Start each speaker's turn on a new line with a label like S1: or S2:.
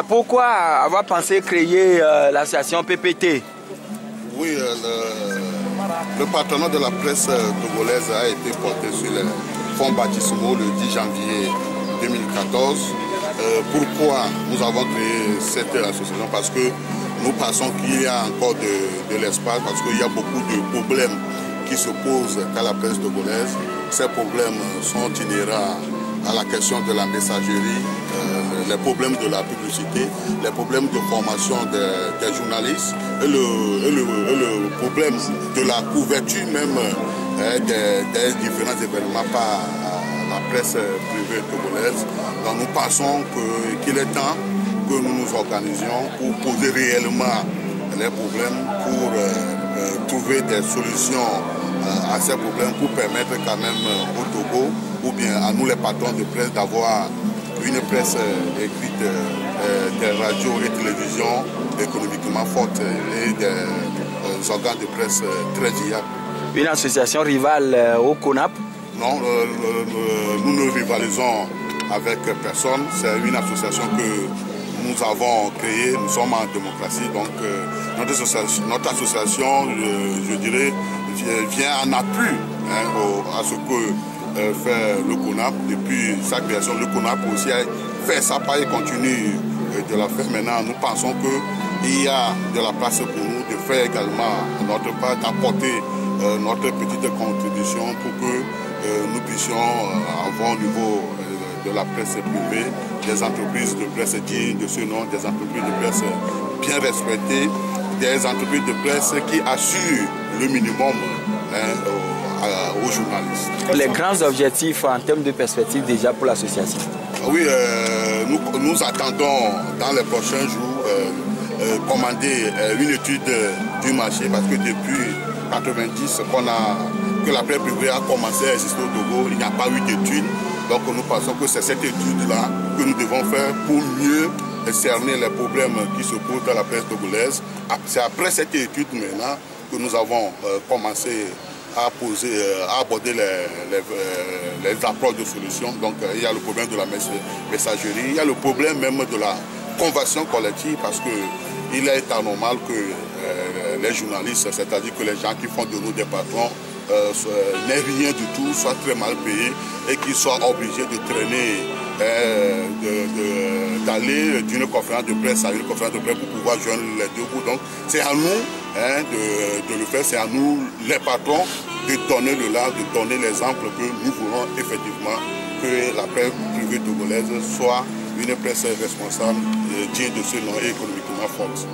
S1: Pourquoi avoir pensé créer l'association PPT?
S2: Oui, le patronat de la presse togolaise a été porté sur les fonds baptismaux le 10 janvier 2014. Pourquoi nous avons créé cette association? Parce que nous pensons qu'il y a encore de l'espace, parce qu'il y a beaucoup de problèmes qui se posent à la presse togolaise. Ces problèmes sont inhérents à la question de la messagerie, les problèmes de la publicité, les problèmes de formation des journalistes et le problème de la couverture même des différents événements par la presse privée togolaise. Donc nous pensons qu'il est temps que nous nous organisions pour poser réellement les problèmes, pour trouver des solutions à ces problèmes, pour permettre quand même au Togo, ou bien à nous les patrons de presse, d'avoir une presse écrite, des radios et télévisions économiquement fortes et des organes de presse très viables.
S1: Une association rivale au CONAP?
S2: Non, nous ne rivalisons avec personne. C'est une association que nous avons créée, nous sommes en démocratie, donc notre association, je dirais, vient en appui à ce que fait le CONAP depuis sa création. Le CONAP aussi a fait sa part et continue de la faire. Maintenant, nous pensons qu'il y a de la place pour nous de faire également notre part, d'apporter notre petite contribution pour que nous puissions avoir au niveau de la presse privée des entreprises de presse dignes de ce nom, des entreprises de presse bien respectées, des entreprises de presse qui assurent le minimum aux journalistes.
S1: Les grands objectifs en termes de perspective déjà pour l'association?
S2: Oui, nous attendons dans les prochains jours commander une étude du marché, parce que depuis 1990 que la presse privée a commencé à exister au Togo, il n'y a pas eu d'étude. Donc nous pensons que c'est cette étude-là que nous devons faire pour mieux cerner les problèmes qui se posent dans la presse togolaise. C'est après cette étude maintenant que nous avons commencé à aborder les approches de solutions. Donc il y a le problème de la messagerie, il y a le problème même de la convention collective, parce qu'il est anormal que les journalistes, c'est-à-dire que les gens qui font de nous des patrons, n'aient rien du tout, soient très mal payés et qu'ils soient obligés de traîner, d'aller d'une conférence de presse à une conférence de presse pour pouvoir joindre les deux bouts. Donc c'est à nous de le faire, c'est à nous les patrons de donner le là, de donner l'exemple que nous voulons effectivement que la presse privée togolaise soit une presse responsable, digne de ce nom et économiquement forte.